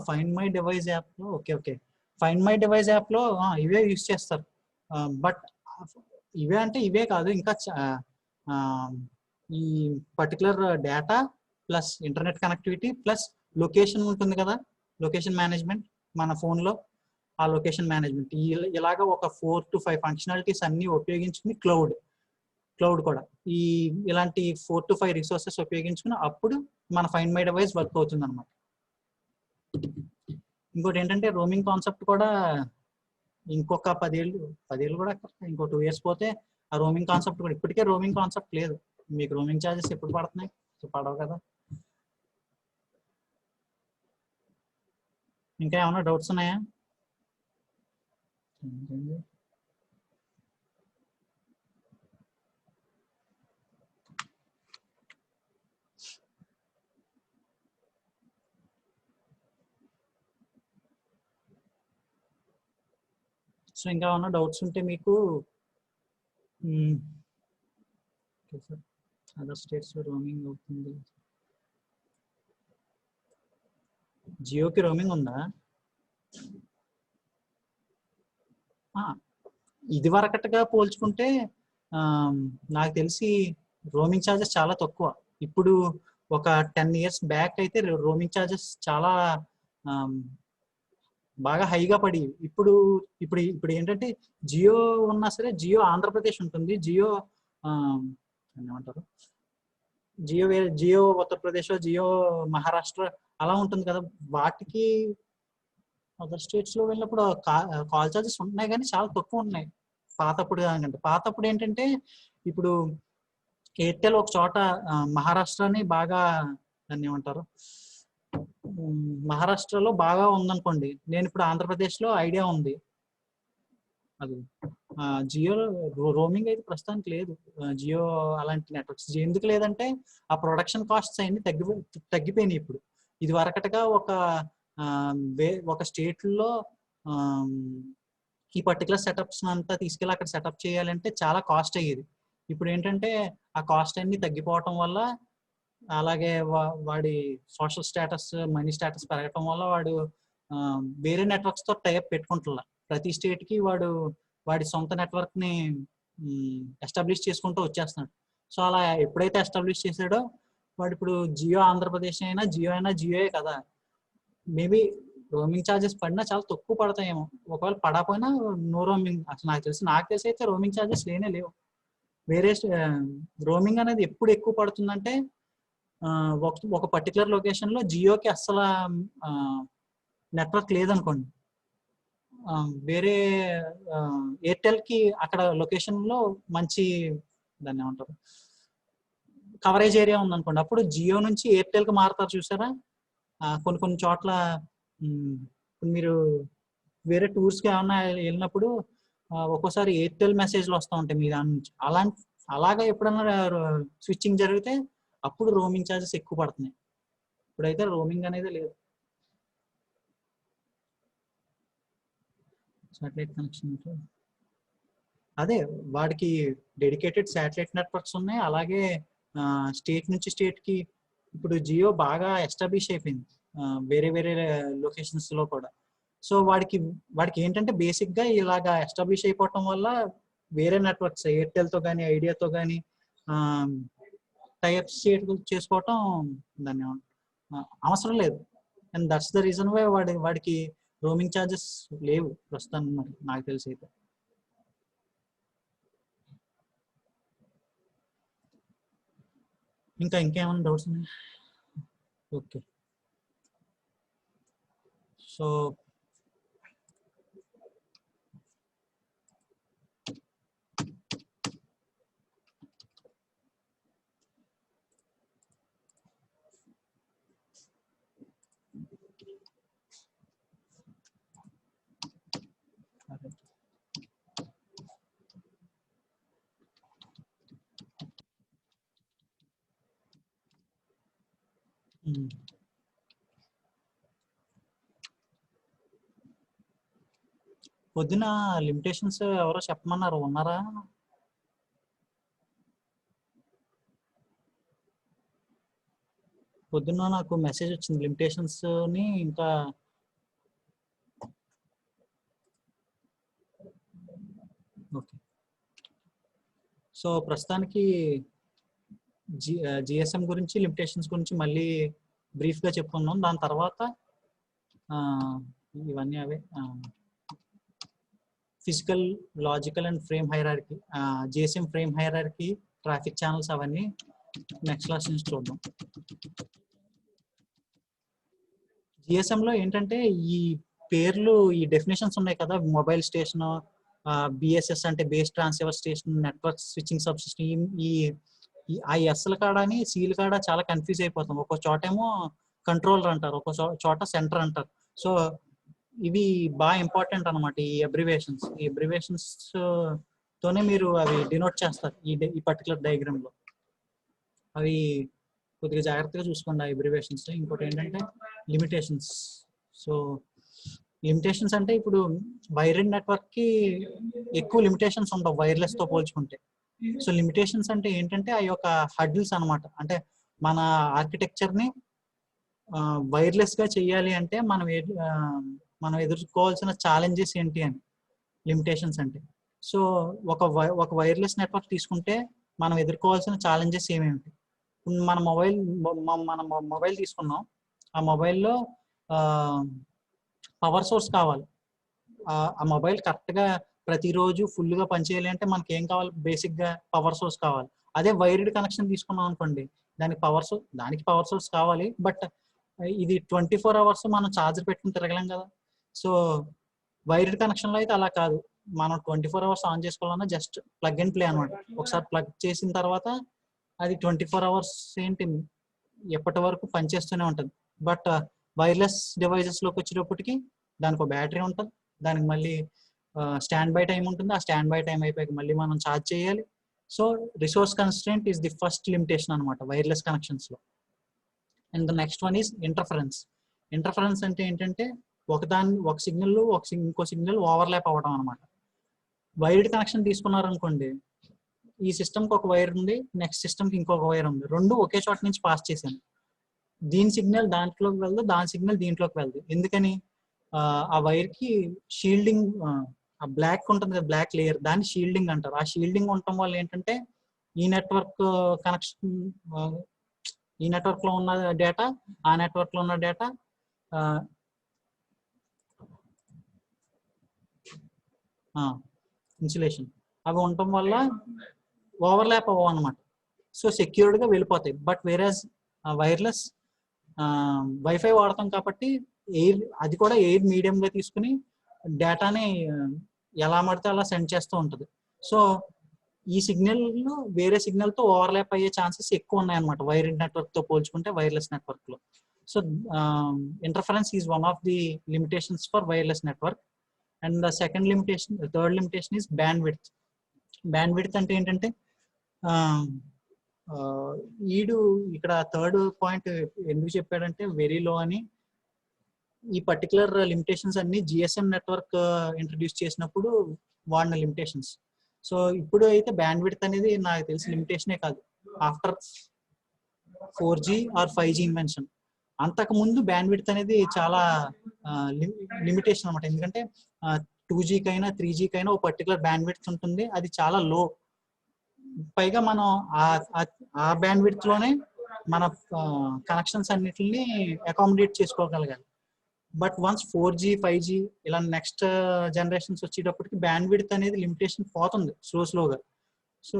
ఫైండ్ మై డివైస్ యాప్లో. ఓకే ఫైండ్ మై డివైస్ యాప్లో ఇవే యూస్ చేస్తారు. బట్ ఇవే అంటే ఇవే కాదు, ఇంకా ఈ particular data plus internet connectivity plus location ఉంటుంది కదా, లొకేషన్ మేనేజ్మెంట్ మన ఫోన్లో. ఆ లొకేషన్ మేనేజ్మెంట్ ఇలాగ ఒక 4 to 5 ఫంక్షనాలిటీస్ అన్ని ఉపయోగించుకుని క్లౌడ్ కూడా ఇలాంటి 4 to 5 రిసోర్సెస్ ఉపయోగించుకుని అప్పుడు మన ఫైండ్ మై డివైస్ వర్క్ అవుతుంది అనమాట. ఇంకోటి ఏంటంటే రోమింగ్ కాన్సెప్ట్ కూడా ఇంకొక 10 ఏళ్ళు కూడా ఇంకో 2 years పోతే ఆ రోమింగ్ కాన్సెప్ట్ కూడా, ఇప్పటికే రోమింగ్ కాన్సెప్ట్ లేదు. మీకు రోమింగ్ ఛార్జెస్ ఎప్పుడు పడుతున్నాయి? పడవు కదా. ఇంకా ఏమైనా డౌట్స్ ఉన్నాయా? సో ఇంకా ఏమైనా డౌట్స్ ఉంటే మీకు అదర్ స్టేట్స్లో రోమింగ్ అవుతుంది. జియోకి రోమింగ్ ఉందా? ఇది వరకట్టుగా పోల్చుకుంటే నాకు తెలిసి రోమింగ్ ఛార్జెస్ చాలా తక్కువ. ఇప్పుడు ఒక 10 years బ్యాక్ అయితే రోమింగ్ ఛార్జెస్ చాలా బాగా హైగా పడి ఇప్పుడు ఏంటంటే జియో ఉన్నా సరే, జియో ఆంధ్రప్రదేశ్ ఉంటుంది, జియో ఏమంటారు, జియో ఉత్తరప్రదేశ్, జియో మహారాష్ట్ర అలా ఉంటుంది కదా. వాటికి అదర్ స్టేట్స్ లో వెళ్ళినప్పుడు కాల్ ఛార్జెస్ ఉన్నాయి కానీ చాలా తక్కువ ఉన్నాయి పాతప్పుడు దానికంటే. పాతప్పుడు ఏంటంటే ఇప్పుడు ఎయిర్టెల్ ఒక చోట మహారాష్ట్రని బాగా దాన్ని ఏమంటారు, మహారాష్ట్రలో బాగా ఉందనుకోండి. నేను ఇప్పుడు ఆంధ్రప్రదేశ్లో ఐడియా ఉంది. అది జియో రోమింగ్ అయితే ప్రస్తుతానికి లేదు. జియో అలాంటి నెట్వర్క్స్ ఎందుకు లేదంటే ఆ ప్రొడక్షన్ కాస్ట్స్ అన్ని తగ్గిపోయినాయి ఇప్పుడు. ఇది వరకటగా ఒక స్టేట్లో ఈ పర్టికులర్ సెటప్స్ అంతా తీసుకెళ్ళి అక్కడ సెటప్ చేయాలంటే చాలా కాస్ట్ అయ్యేది. ఇప్పుడు ఏంటంటే ఆ కాస్ట్ అన్ని తగ్గిపోవటం వల్ల, అలాగే వాడి సోషల్ స్టేటస్, మనీ స్టేటస్ పెరగటం వల్ల వాడు వేరే నెట్వర్క్స్తో టైప్ పెట్టుకుంటున్నా. ప్రతి స్టేట్కి వాడి సొంత నెట్వర్క్ని ఎస్టాబ్లిష్ చేసుకుంటూ వచ్చేస్తున్నాడు. సో అలా ఎప్పుడైతే ఎస్టాబ్లిష్ చేశాడో వాడు ఇప్పుడు జియో ఆంధ్రప్రదేశ్ అయినా జియోయే కదా. మేబీ రోమింగ్ ఛార్జెస్ పడినా చాలా తక్కువ పడతాయేమో. ఒకవేళ పడకపోయినా నో రోమింగ్. అసలు నాకు తెలిసి అయితే రోమింగ్ ఛార్జెస్ లేవు. వేరే రోమింగ్ అనేది ఎప్పుడు ఎక్కువ పడుతుందంటే ఒక పర్టికులర్ లొకేషన్లో జియోకి అస్సలు నెట్వర్క్ లేదనుకోండి, వేరే ఎయిర్టెల్కి అక్కడ లొకేషన్లో మంచి దాన్ని ఏమంటారు కవరేజ్ ఏరియా ఉందనుకోండి, అప్పుడు జియో నుంచి ఎయిర్టెల్కి మారుతారు చూసారా. కొన్ని చోట్ల ఇప్పుడు మీరు వేరే టూర్స్కి ఏమన్నా వెళ్ళినప్పుడు ఒక్కోసారి ఎయిర్టెల్ మెసేజ్లు వస్తూ ఉంటాయి మీ దాని నుంచి. అలాగా ఎప్పుడన్నా స్విచ్చింగ్ జరిగితే అప్పుడు రోమింగ్ ఛార్జెస్ ఎక్కువ పడుతున్నాయి. ఇప్పుడైతే రోమింగ్ అనేది లేదు. శాటిలైట్ కనెక్షన్ అదే వాడికి డెడికేటెడ్ శాటిలైట్ నెట్వర్క్స్ ఉన్నాయి. అలాగే స్టేట్ నుంచి స్టేట్కి ఇప్పుడు జియో బాగా ఎస్టాబ్లిష్ అయిపోయింది వేరే వేరే లొకేషన్స్లో కూడా. సో వాడికి ఏంటంటే బేసిక్గా ఇలాగా ఎస్టాబ్లిష్ అయిపోవటం వల్ల వేరే నెట్వర్క్స్ ఎయిర్టెల్తో కానీ ఐడియాతో కానీ టైప్స్ చేసుకోవటం దాన్ని అవసరం లేదు. And that's the reason why వాడికి రోమింగ్ ఛార్జెస్ లేవు ప్రస్తుతానికి మరి నాకు తెలిసి అయితే. ఇంకేమైనా డౌట్స్ ఉన్నాయి? ఓకే, సో పొద్దున లిమిటేషన్స్ ఎవరో చెప్పమన్నారు, ఉన్నారా? పొద్దున్న నాకు మెసేజ్ వచ్చింది లిమిటేషన్స్ ని. ఇంకా ఓకే, సో ప్రస్తుతానికి జిఎస్ఎం గురించి లిమిటేషన్స్ గురించి మళ్ళీ బ్రీఫ్గా చెప్పుకున్నాం. దాని తర్వాత ఇవన్నీ అవే physical, logical and frame hierarchy, GSM frame hierarchy, traffic channels, అవన్నీ నెక్స్ట్ క్లాస్ నుంచి చూద్దాం. జిఎస్ఎంలో ఏంటంటే ఈ పేర్లు, ఈ డెఫినేషన్స్ ఉన్నాయి కదా, మొబైల్ స్టేషన్, బిఎస్ఎస్ అంటే base transceiver station, network switching sub system, ఆ ఎస్ల కాడని సీల్ కాడ చాలా కన్ఫ్యూజ్ అయిపోతాం. ఒక్కో చోట ఏమో కంట్రోలర్ అంటారు, ఒక్కో చోట సెంటర్ అంటారు. సో ఇవి బాగా ఇంపార్టెంట్ అనమాట. ఈ అబ్రివేషన్స్ తోనే మీరు అవి డినోట్ చేస్తారు ఈ పర్టికులర్ డయాగ్రామ్ లో. అవి కొద్దిగా జాగ్రత్తగా చూసుకోండి ఆ అబ్రివేషన్స్. ఇంకోటి ఏంటంటే లిమిటేషన్స్. సో లిమిటేషన్స్ అంటే ఇప్పుడు వైర్డ్ నెట్వర్క్ కి ఎక్కువ లిమిటేషన్స్ ఉండవు వైర్లెస్ తో పోల్చుకుంటే. సో లిమిటేషన్స్ అంటే ఏంటంటే ఆ యొక్క హర్డిల్స్ అనమాట. అంటే మన ఆర్కిటెక్చర్ ని వైర్లెస్ గా చేయాలి అంటే మనం ఎదుర్కోవాల్సిన ఛాలెంజెస్ ఏంటి అని లిమిటేషన్స్ అంటే. సో ఒక వైర్లెస్ నెట్వర్క్ తీసుకుంటే మనం ఎదుర్కోవాల్సిన ఛాలెంజెస్ ఏమేమిటి? మన మొబైల్ తీసుకున్నాం. ఆ మొబైల్లో పవర్ సోర్స్ కావాలి. ఆ మొబైల్ కరెక్ట్గా ప్రతిరోజు ఫుల్గా పనిచేయాలి అంటే మనకి ఏం కావాలి? బేసిక్గా పవర్ సోర్స్ కావాలి. అదే వైర్డ్ కనెక్షన్ తీసుకున్నాం అనుకోండి, దానికి పవర్ సోర్స్ కావాలి. బట్ ఇది 24 hours మనం ఛార్జర్ పెట్టుకుని తిరగలేం కదా. సో వైర్డ్ కనెక్షన్లో అయితే అలా కాదు. మనం 24 hours ఆన్ చేసుకోవాలన్నా జస్ట్ ప్లగ్ అండ్ ప్లే అనమాట. ఒకసారి ప్లగ్ చేసిన తర్వాత అది 24 hours ఏంటి ఎప్పటి వరకు పనిచేస్తూనే ఉంటుంది. బట్ వైర్లెస్ డివైజెస్లోకి వచ్చేటప్పటికి దానికి ఒక బ్యాటరీ ఉంటుంది, దానికి మళ్ళీ స్టాండ్ బై టైం ఉంటుంది. ఆ స్టాండ్ బై టైం అయిపోయాక మళ్ళీ మనం ఛార్జ్ చేయాలి. So resource constraint is the first limitation అనమాట వైర్లెస్ కనెక్షన్స్లో. And the next one is interference. Interference అంటే ఏంటంటే ఒక సిగ్నల్ ఇంకో సిగ్నల్ ఓవర్లాప్ అవ్వడం అనమాట. వైర్డ్ కనెక్షన్ తీసుకున్నారనుకోండి, ఈ సిస్టమ్కి ఒక వైర్ ఉంది, నెక్స్ట్ సిస్టమ్కి ఇంకొక వైర్ ఉంది, రెండు ఒకే చోట నుంచి పాస్ చేశాను. దీని సిగ్నల్ దాంట్లోకి వెళ్దు, దాని సిగ్నల్ దీంట్లోకి వెళ్దు. ఎందుకని? ఆ వైర్కి షీల్డింగ్, ఆ బ్లాక్ ఉంటుంది కదా, బ్లాక్ లేయర్, దాన్ని షీల్డింగ్ అంటారు. ఆ షీల్డింగ్ ఉండటం వల్ల ఏంటంటే ఈ నెట్వర్క్ కనెక్షన్, ఈ నెట్వర్క్లో ఉన్న డేటా ఆ నెట్వర్క్లో ఉన్న డేటా ఇన్సులేషన్ అవి ఉండటం వల్ల ఓవర్లాప్ అవ్వవు అనమాట. సో సెక్యూర్డ్గా వెళ్ళిపోతాయి. బట్ వేరేస్ వైర్లెస్ వైఫై వాడతాం కాబట్టి అది కూడా ఎయిర్ మీడియంగా తీసుకుని డేటాని ఎలా పడితే అలా సెండ్ చేస్తూ ఉంటుంది. సో ఈ సిగ్నల్ వేరే సిగ్నల్తో ఓవర్లాప్ అయ్యే ఛాన్సెస్ ఎక్కువ ఉన్నాయన్నమాట వైర్డ్ నెట్వర్క్తో పోల్చుకుంటే వైర్లెస్ నెట్వర్క్లో. So interference is one of the limitations for wireless network. And the third limitation is bandwidth. Bandwidth అంటే ఏంటంటే ఈడు ఇక్కడ థర్డ్ పాయింట్ ఎందుకు చెప్పాడంటే వెరీ లో అని. ఈ పర్టికులర్ లిమిటేషన్స్ అన్ని జిఎస్ఎం నెట్వర్క్ ఇంట్రడ్యూస్ చేసినప్పుడు వాడిన లిమిటేషన్స్. సో ఇప్పుడు అయితే బ్యాండ్విడ్త్ అనేది నాకు తెలిసి లిమిటేషనే కాదు, after 4G are 5G invention. అంతకు ముందు బ్యాండ్విడ్త్ అనేది చాలా లిమిటేషన్ అనమాట. ఎందుకంటే 2G కైనా 3G కైనా ఒక పర్టికులర్ బ్యాండ్విడ్త్ ఉంటుంది, అది చాలా లో. పైగా మనం ఆ బ్యాండ్విడ్త్ లోనే మన కనెక్షన్స్ అన్నిటిని accommodate చేసుకోగలగాలి. But once 4G 5G ఇలా నెక్స్ట్ జనరేషన్స్ వచ్చేటప్పటికి బ్యాండ్విడ్త్ అనేది లిమిటేషన్ పోతుంది స్లోగా. సో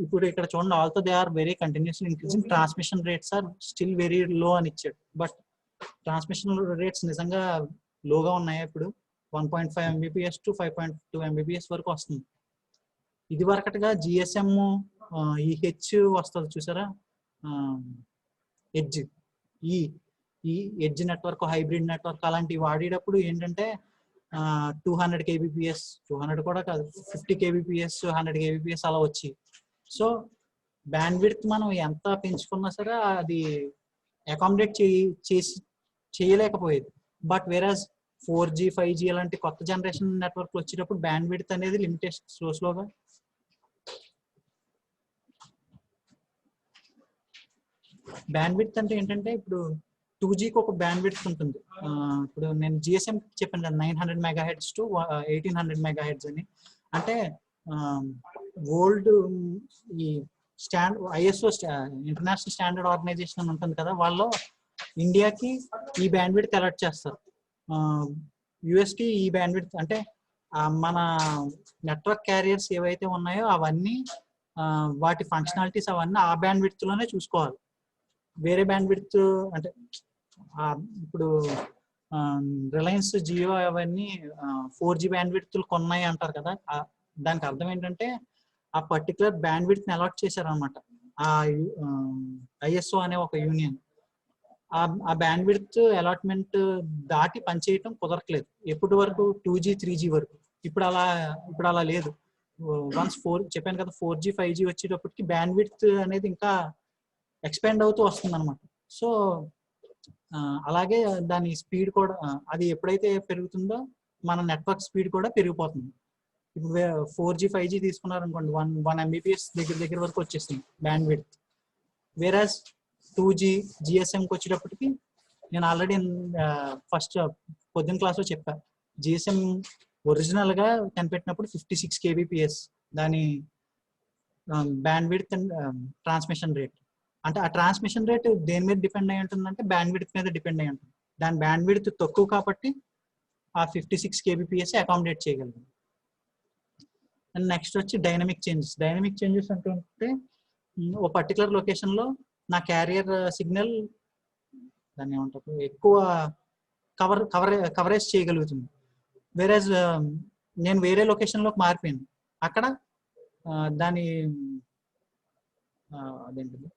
ఇప్పుడు ఇక్కడ చూడండి, also they are very continuously increasing, transmission rates are still very low అని ఇచ్చాడు. బట్ ట్రాన్స్మిషన్ రేట్స్ నిజంగా లోగా ఉన్నాయి. ఇప్పుడు 1.5 Mbps టు 5.2 Mbps వరకు వస్తుంది. ఇది వరకటిగా జిఎస్ఎం ఈ హెచ్ వస్తుంది చూసారా, ఎడ్జ్, ఈ ఎడ్జ్ నెట్వర్క్, హైబ్రిడ్ నెట్వర్క్ అలాంటివి వాడేటప్పుడు ఏంటంటే 200 kbps, 200 కూడా కాదు, 50 kbps, 100 kbps అలా వచ్చి. సో బ్యాండ్విడ్త్ మనం ఎంత పెంచుకున్నా సరే అది accommodate చేయలేకపోయేది. But whereas 4G 5G అలాంటి కొత్త జనరేషన్ నెట్వర్క్ వచ్చేటప్పుడు బ్యాండ్విడ్త్ అనేది లిమిటేషన్ స్లోగా. బ్యాండ్విడ్త్ అంటే ఏంటంటే ఇప్పుడు 2Gకి ఒక బ్యాండ్విడ్త్ ఉంటుంది. ఇప్పుడు నేను జిఎస్ఎం చెప్పాను కదా, 900 MHz టు 1800 MHz అని. అంటే ఓల్డ్ ఈ ISO ఇంటర్నేషనల్ స్టాండర్డ్ ఆర్గనైజేషన్ అని ఉంటుంది కదా, వాళ్ళు ఇండియాకి ఈ బ్యాండ్విడ్త్ అలాట్ చేస్తారు. యుఎస్కి ఈ బ్యాండ్విడ్త్ అంటే మన నెట్వర్క్ క్యారియర్స్ ఏవైతే ఉన్నాయో అవన్నీ వాటి ఫంక్షనాలిటీస్ అవన్నీ ఆ బ్యాండ్విడ్త్ లోనే చూసుకోవాలి. వేరే బ్యాండ్విడ్త్ అంటే ఇప్పుడు రిలయన్స్, జియో అవన్నీ 4G బ్యాండ్విడ్త్ కొన్నాయి అంటారు కదా, దానికి అర్థం ఏంటంటే ఆ పర్టికులర్ బ్యాండ్విడ్త్ అలాట్ చేశారనమాట ఆ ISO అనే ఒక యూనియన్. ఆ బ్యాండ్విడ్త్ అలాట్మెంట్ దాటి పనిచేయటం కుదరట్లేదు ఎప్పటి వరకు, 2G 3G వరకు. ఇప్పుడు అలా లేదు. వన్స్ చెప్పాను కదా, 4G 5G వచ్చేటప్పటికి బ్యాండ్విడ్త్ అనేది ఇంకా ఎక్స్పాండ్ అవుతూ వస్తుంది అనమాట. సో అలాగే దాని స్పీడ్ కూడా, అది ఎప్పుడైతే పెరుగుతుందో మన నెట్వర్క్ స్పీడ్ కూడా పెరిగిపోతుంది. ఇప్పుడు 4G 5G తీసుకున్నారనుకోండి, 1 Mbps దగ్గర వరకు వచ్చేస్తుంది బ్యాండ్విడ్త్. వేరాజ్ 2G జిఎస్ఎంకి వచ్చేటప్పటికి నేను ఆల్రెడీ ఫస్ట్ పొద్దున్న క్లాస్లో చెప్పా, జిఎస్ఎం ఒరిజినల్ గా కనిపెట్టినప్పుడు 56 kbps దాని బ్యాండ్విడ్త్ అండ్ ట్రాన్స్మిషన్ రేట్. అంటే ఆ ట్రాన్స్మిషన్ రేట్ దేని మీద డిపెండ్ అయి ఉంటుందంటే బ్యాండ్విడ్త్ మీద డిపెండ్ అయి ఉంటుంది. దాని బ్యాండ్విడ్త్ తక్కువ కాబట్టి ఆ 56 kbps అకామిడేట్ చేయగలదు. అండ్ నెక్స్ట్ వచ్చి డైనమిక్ చేంజెస్. డైనమిక్ చేంజెస్ అంటే ఓ పర్టికులర్ లొకేషన్ లో నా క్యారియర్ సిగ్నల్ దాన్ని ఏమంటారు ఎక్కువ కవరేజ్ చేయగలుగుతుంది. వేరేజ్ నేను వేరే లొకేషన్ లోకి మారిపోయాను, అక్కడ దాని అదేంటిది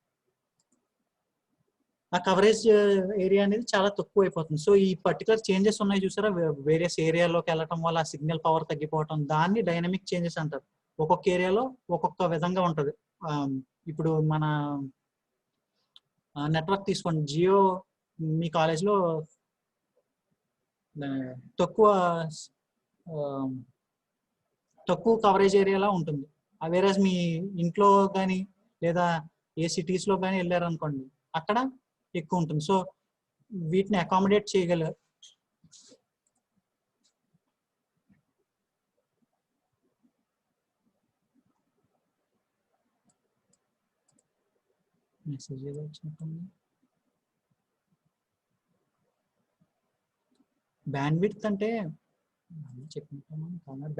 ఆ కవరేజ్ ఏరియా అనేది చాలా తక్కువ అయిపోతుంది. సో ఈ పర్టికులర్ చేంజెస్ ఉన్నాయి చూసారా, వేరియస్ ఏరియాలోకి వెళ్ళటం వల్ల సిగ్నల్ పవర్ తగ్గిపోవటం, దాన్ని డైనమిక్ చేంజెస్ అంటారు. ఒక్కొక్క ఏరియాలో ఒక్కొక్క విధంగా ఉంటుంది. ఇప్పుడు మన నెట్వర్క్ తీసుకోండి, జియో మీ కాలేజ్లో తక్కువ కవరేజ్ ఏరియాలో ఉంటుంది. వేరేజ్ మీ ఇంట్లో కానీ లేదా ఏ సిటీస్లో కానీ వెళ్ళారనుకోండి, అక్కడ ఎక్కువ ఉంటుంది. సో వీటిని అకామిడేట్ చేయగల మెసేజ్ ఏదో వచ్చినట్టుంది. బ్యాండ్విడ్త్ అంటే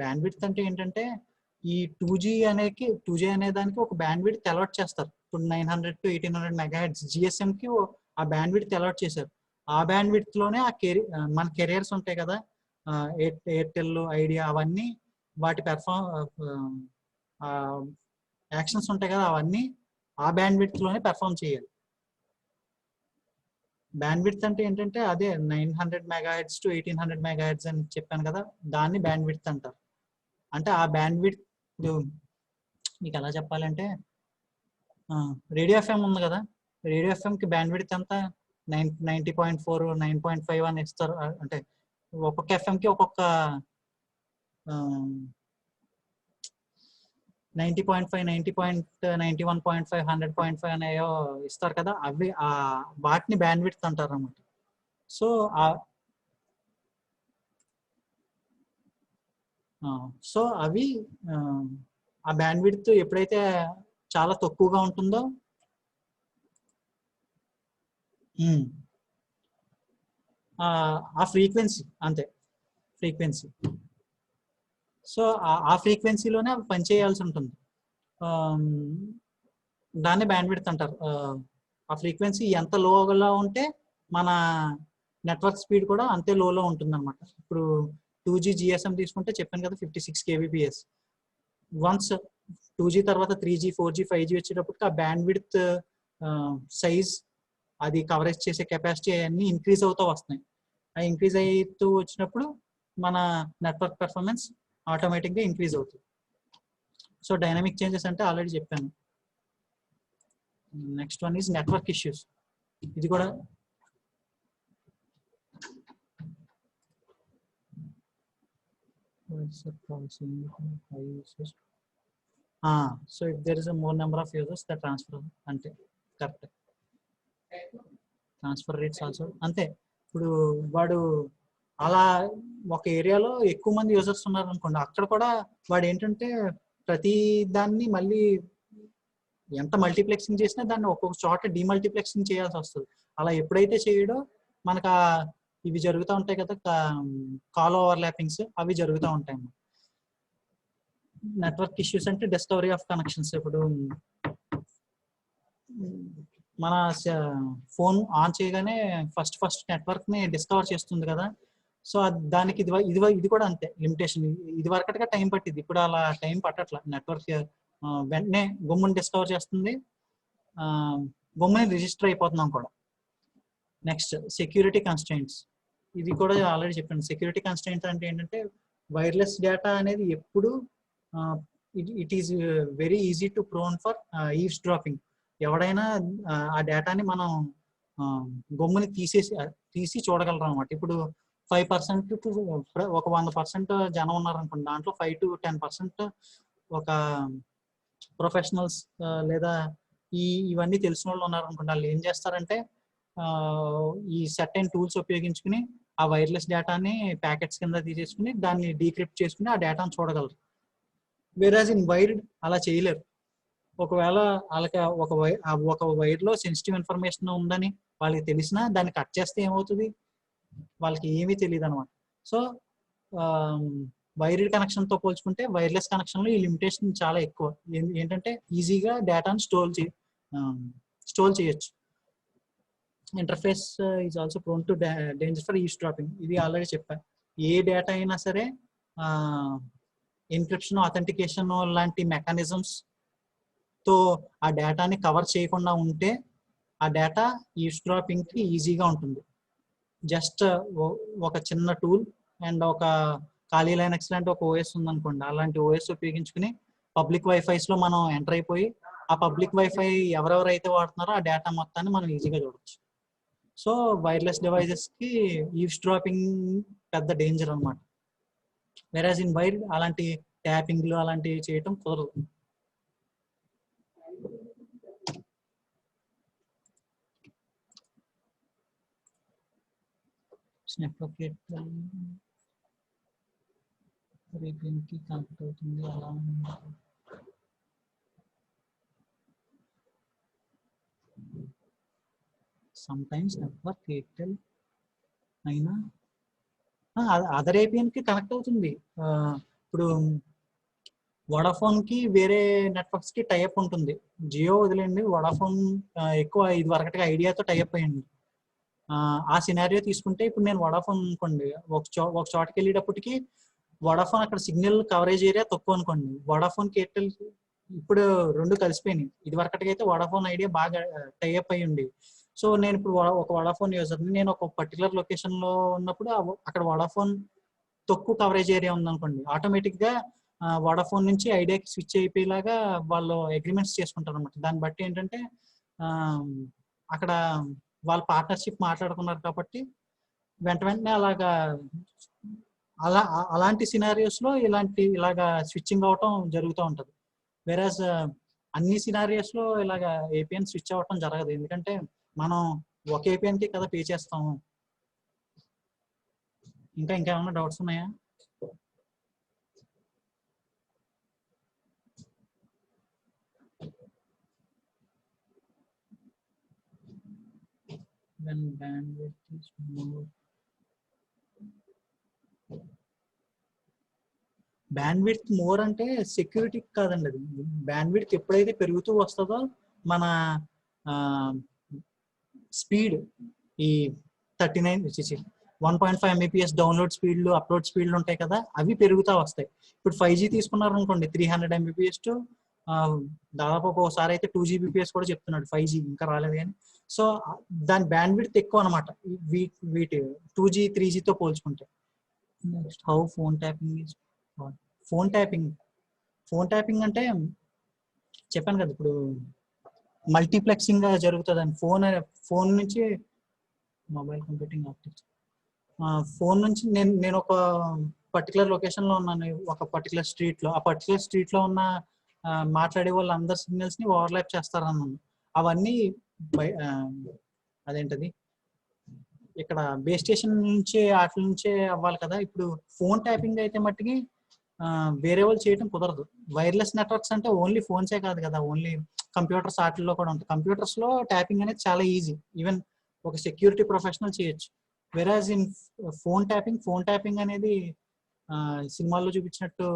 బ్యాండ్విడ్త్ అంటే ఏంటంటే ఈ 2G అనే దానికి ఒక బ్యాండ్విడ్త్ అలాట్ చేస్తారు. ఇప్పుడు 900 to 1800 MHz జిఎస్ఎం కి ఆ బ్యాండ్విడ్త్ అలాట్ చేశారు. ఆ బ్యాండ్విడ్త్ లోనే మన కెరియర్స్ ఉంటాయి కదా, ఎయిర్టెల్, ఐడియా, అవన్నీ వాటి యాక్షన్స్ ఉంటాయి కదా, అవన్నీ ఆ బ్యాండ్విడ్త్ లోనే పెర్ఫామ్ చేయాలి. బ్యాండ్ విడ్త్ అంటే ఏంటంటే అదే 900 మెగాహెర్ట్జ్ టు 1800 మెగాహెర్ట్జ్ అని చెప్పాను కదా, దాన్ని బ్యాండ్ విడ్త్ అంటారు. అంటే ఆ బ్యాండ్ విడ్త్ మీకు ఎలా చెప్పాలంటే రేడియో ఎఫ్ఎం ఉంది కదా, రేడియో ఎఫ్ఎంకి బ్యాండ్ విడ్త్ ఎంత 90.4 9.5 అని ఇస్తారు. అంటే ఒక్కొక్క ఎఫ్ఎంకి ఒక్కొక్క 90.5 90.91.5 100.5 అనేయో ఇస్తారు కదా, అవి వాటిని బ్యాండ్ విడ్త్ అంటారు అన్నమాట. సో అవి ఆ బ్యాండ్ విడ్త్ ఎప్పుడైతే చాలా తక్కువగా ఉంటుందో ఆ ఫ్రీక్వెన్సీ అంతే ఫ్రీక్వెన్సీ. సో ఆ ఫ్రీక్వెన్సీలోనే అవి పనిచేయాల్సి ఉంటుంది. దాన్ని బ్యాండ్ విడ్త్ అంటారు. ఆ ఫ్రీక్వెన్సీ ఎంత లోగా ఉంటే మన నెట్వర్క్ స్పీడ్ కూడా అంతే లోలో ఉంటుంది అనమాట. ఇప్పుడు 2G GSM తీసుకుంటే చెప్పాను కదా 56 kbps. వన్స్ 2G తర్వాత 3G 4G 5G వచ్చేటప్పటికి ఆ బ్యాండ్ విడ్త్ సైజ్, అది కవరేజ్ చేసే కెపాసిటీ అన్ని ఇంక్రీజ్ అవుతూ వస్తున్నాయి. ఆ ఇంక్రీజ్ అవుతూ వచ్చినప్పుడు మన నెట్వర్క్ పెర్ఫార్మెన్స్ ఆటోమేటిక్గా ఇంక్రీజ్ అవుతుంది. సో డైనమిక్ చేంజెస్ అంటే ఆల్రెడీ చెప్పాను. Next one is network issues. ఇది కూడా so if there is a more number of users the transfer అంటే కరెక్ట్. ట్రాన్స్ఫర్ రేట్స్ ఆల్సో అంతే. ఇప్పుడు వాడు అలా ఒక ఏరియాలో ఎక్కువ మంది యూజర్స్ ఉన్నారు అనుకోండి, అక్కడ కూడా వాడు ఏంటంటే ప్రతి దాన్ని మళ్ళీ ఎంత మల్టీప్లెక్సింగ్ చేసినా దాన్ని ఒక్కొక్క చోట డిమల్టీప్లెక్సింగ్ చేయాల్సి వస్తుంది. అలా ఎప్పుడైతే చేయడో మనకు ఇవి జరుగుతూ ఉంటాయి కదా, కాల్ ఓవర్ ల్యాపింగ్స్ అవి జరుగుతూ ఉంటాయి. నెట్వర్క్ ఇష్యూస్ అంటే డిస్కవరీ ఆఫ్ కనెక్షన్స్. ఇప్పుడు మన ఫోన్ ఆన్ చేయగానే ఫస్ట్ నెట్వర్క్ ని డిస్కవర్ చేస్తుంది కదా, సో దానికి ఇది కూడా అంతే లిమిటేషన్. ఇది వరకటిగా టైం పట్టింది, ఇప్పుడు అలా టైం పట్టట్లా. నెట్వర్క్ వెంటనే గమ్ముని డిస్కవర్ చేస్తుంది, గమ్ముని రిజిస్టర్ అయిపోతున్నాం కూడా. Next security constraints. ఇది కూడా ఆల్రెడీ చెప్పాను. సెక్యూరిటీ కన్స్ట్రెయింట్స్ అంటే ఏంటంటే వైర్లెస్ డేటా అనేది ఎప్పుడు it is very easy to prone for Eve's dropping. ఎవడైనా ఆ డేటాని మనం గమ్ముని తీసి చూడగలరు అనమాట. ఇప్పుడు 5% ఒక 100% జనం ఉన్నారనుకోండి, దాంట్లో 5 to 10% ఒక ప్రొఫెషనల్స్ లేదా ఇవన్నీ తెలిసిన వాళ్ళు ఉన్నారనుకోండి, వాళ్ళు ఏం చేస్తారంటే ఈ సర్టెన్ టూల్స్ ఉపయోగించుకుని ఆ వైర్లెస్ డేటాని ప్యాకెట్స్ కింద తీసేసుకుని దాన్ని డీక్రిప్ట్ చేసుకుని ఆ డేటాను చూడగలరు. వేరాజ్ ఇన్ వైర్డ్ అలా చేయలేరు. ఒకవేళ వాళ్ళకి ఒక వైర్లో సెన్సిటివ్ ఇన్ఫర్మేషన్ ఉందని వాళ్ళకి తెలిసినా దాన్ని కట్ చేస్తే ఏమవుతుంది, వాళ్ళకి ఏమీ తెలియదు అనమాట. సో వైర్డ్ కనెక్షన్తో పోల్చుకుంటే వైర్లెస్ కనెక్షన్లో ఈ లిమిటేషన్ చాలా ఎక్కువ. ఏంటంటే ఈజీగా డేటాను స్టోర్ చేయొచ్చు. Interface is also prone to danger for eavesdropping. ఇది ఆల్రెడీ చెప్పాను. ఏ డేటా అయినా సరే ఎన్క్రిప్షన్ అథెంటికేషన్ లాంటి మెకానిజమ్స్ తో ఆ డేటాని కవర్ చేయకుండా ఉంటే ఆ డేటా ఈవ్స్డ్రాపింగ్ కి ఈజీగా ఉంటుంది. జస్ట్ ఒక చిన్న టూల్ అండ్ ఒక ఖాళీ లైనక్స్ లాంటి ఒక ఓఎస్ ఉందనుకోండి, అలాంటి ఓఎస్ ఉపయోగించుకుని పబ్లిక్ వైఫైస్ లో మనం ఎంటర్ అయిపోయి ఆ పబ్లిక్ వైఫై ఎవరెవరైతే వాడుతున్నారో ఆ డేటా మొత్తాన్ని మనం ఈజీగా చూడొచ్చు. సో వైర్లెస్ డివైజెస్ కి ఈవ్స్డ్రాపింగ్ పెద్ద డేంజర్ అనమాట. వెరాజ్ ఇన్ వైర్ అలాంటి ట్యాపింగ్లు అలాంటివి చేయటం కుదరదు. నెట్వర్క్ కి కనెక్ట్ అవుతుంది అలా. సమ్టైమ్స్ నెట్వర్క్ ఎయిర్టెల్ అయినా అదర్ ఏపీఎన్ కి కనెక్ట్ అవుతుంది. ఇప్పుడు వడాఫోన్ కి వేరే నెట్వర్క్స్ కి టైఅప్ ఉంటుంది. జియో వదిలేండి, వడాఫోన్ ఎక్కువ ఇది వరకటిగా ఐడియాతో టైఅప్ అయ్యింది. ఆ సినారియో తీసుకుంటే ఇప్పుడు నేను వడాఫోన్ అనుకోండి, ఒక చోటకి వెళ్ళేటప్పటికి వడాఫోన్ అక్కడ సిగ్నల్ కవరేజ్ ఏరియా తక్కువ అనుకోండి, వడాఫోన్ కి ఎయిర్టెల్ ఇప్పుడు రెండు కలిసిపోయినాయి. ఇది వరకటిగా అయితే వడాఫోన్ ఐడియా బాగా టైఅప్ అయ్యి ఉండి సో నేను ఇప్పుడు ఒక వడాఫోన్ యూజర్ని, నేను ఒక పర్టికులర్ లొకేషన్లో ఉన్నప్పుడు అక్కడ వడాఫోన్ తక్కువ కవరేజ్ ఏరియా ఉందనుకోండి, ఆటోమేటిక్గా వడాఫోన్ నుంచి ఐడియాకి స్విచ్ అయిపోయేలాగా వాళ్ళు అగ్రిమెంట్స్ చేసుకుంటారు అనమాట. దాన్ని బట్టి ఏంటంటే అక్కడ వాళ్ళ పార్ట్నర్షిప్ మాట్లాడుకున్నారు కాబట్టి వెంటనే అలాంటి సినారియోస్లో ఇలాగా స్విచ్చింగ్ అవటం జరుగుతూ ఉంటుంది. వెరాజ్ అన్ని సినారియోస్లో ఇలాగా ఏపీఎన్ స్విచ్ అవ్వటం జరగదు, ఎందుకంటే మనం ఒక ఏపీఎన్కి కదా పే చేస్తాము. ఇంకా ఏమైనా డౌట్స్ ఉన్నాయా? When bandwidth is more, bandwidth more అంటే సెక్యూరిటీ కాదండి. అది బ్యాండ్విడ్త్ ఎప్పుడైతే పెరుగుతూ వస్తుందో మన స్పీడ్ ఈ 1.5 Mbps డౌన్లోడ్ స్పీడ్లు, అప్లోడ్ స్పీడ్లు ఉంటాయి కదా, అవి పెరుగుతూ వస్తాయి. ఇప్పుడు 5G తీసుకున్నారు అనుకోండి, 300 Mbps టు దాదాపు ఒకసారి అయితే 2 Gbps కూడా చెప్తున్నాడు. 5G ఇంకా రాలేదు కానీ. సో దాని బ్యాండ్విడ్త్ ఎక్కువ అనమాట వీటి 2G 3Gతో పోల్చుకుంటే. Next how phone tapping is phone tapping అంటే చెప్పాను కదా, ఇప్పుడు మల్టీప్లెక్సింగ్ జరుగుతుంది అని. ఫోన్ నుంచి మొబైల్ కంప్యూటింగ్ ఆర్కిటెక్చర్, ఫోన్ నుంచి నేను ఒక పర్టికులర్ లొకేషన్లో ఉన్నాను, ఒక పర్టికులర్ స్ట్రీట్లో. ఆ పర్టికులర్ స్ట్రీట్లో ఉన్న మాట్లాడే వాళ్ళు అందరి సిగ్నల్స్ని ఓవర్లాప్ చేస్తారన్నాను. అవన్నీ అదేంటది ఇక్కడ బేస్ స్టేషన్ నుంచే వాటి నుంచే అవ్వాలి కదా. ఇప్పుడు ఫోన్ ట్యాపింగ్ అయితే మట్టికి వేరే వాళ్ళు చేయడం కుదరదు. వైర్లెస్ నెట్వర్క్స్ అంటే ఓన్లీ ఫోన్సే కాదు కదా, ఓన్లీ కంప్యూటర్స్ వాటిల్లో కూడా ఉంటుంది. కంప్యూటర్స్లో ట్యాపింగ్ అనేది చాలా ఈజీ, ఈవెన్ ఒక సెక్యూరిటీ ప్రొఫెషనల్ చేయొచ్చు. వెరాజ్ ఇన్ ఫోన్ ట్యాపింగ్ అనేది సినిమాల్లో చూపించినట్టు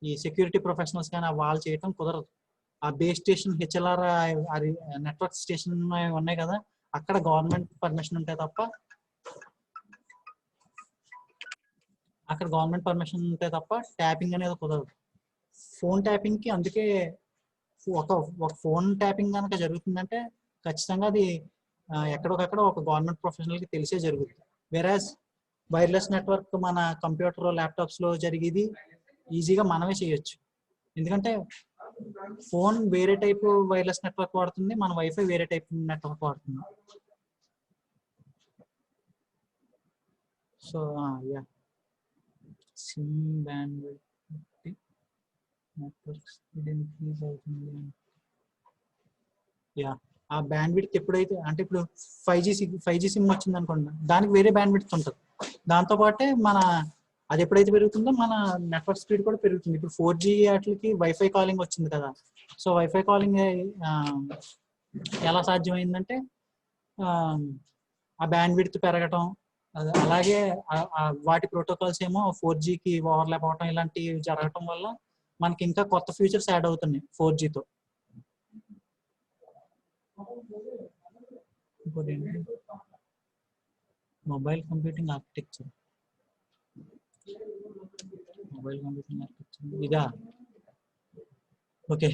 ఈ సెక్యూరిటీ ప్రొఫెషనల్స్ కానీ వాళ్ళు చేయటం కుదరదు. ఆ base station HLR network station ఉన్నాయి కదా, అక్కడ గవర్నమెంట్ పర్మిషన్ ఉంటే తప్ప ట్యాపింగ్ అనేది కుదరదు. ఫోన్ ట్యాపింగ్కి అందుకే ఒక ఫోన్ ట్యాపింగ్ కనుక జరుగుతుందంటే ఖచ్చితంగా అది ఎక్కడొకక్కడ ఒక గవర్నమెంట్ ప్రొఫెషనల్కి తెలిసే జరుగుతుంది. వెరాజ్ వైర్లెస్ నెట్వర్క్ మన కంప్యూటర్ ల్యాప్టాప్స్లో జరిగేది ఈజీగా మనమే చేయొచ్చు, ఎందుకంటే ఫోన్ వేరే టైపు వైర్లెస్ నెట్వర్క్ వాడుతుంది, మన వైఫై వేరే టైప్ నెట్వర్క్ వాడుతుంది. So yeah, SIM bandwidth networks increase అవుతుంది. యా, ఆ బ్యాండ్విడ్త్ ఎప్పుడైతే అంటే ఇప్పుడు 5G సిమ్ వచ్చింది అనుకోండి, దానికి వేరే బ్యాండ్విడ్త్ ఉంటుంది. దాంతోపాటే అది ఎప్పుడైతే పెరుగుతుందో మన నెట్వర్క్ స్పీడ్ కూడా పెరుగుతుంది. ఇప్పుడు 4G వాటికి వైఫై కాలింగ్ వచ్చింది కదా. సో వైఫై కాలింగ్ ఎలా సాధ్యమైందంటే ఆ బ్యాండ్విడ్త్ పెరగటం, అలాగే వాటి ప్రోటోకాల్స్ ఏమో 4Gకి ఓవర్లాప్ అవటం, ఇలాంటివి జరగటం వల్ల మనకి ఇంకా కొత్త ఫీచర్స్ యాడ్ అవుతున్నాయి 4Gతో. ఇంకోటి ఏంటి, మొబైల్ కంప్యూటింగ్ ఆర్కిటెక్చర్ ఇదా? ఓకే,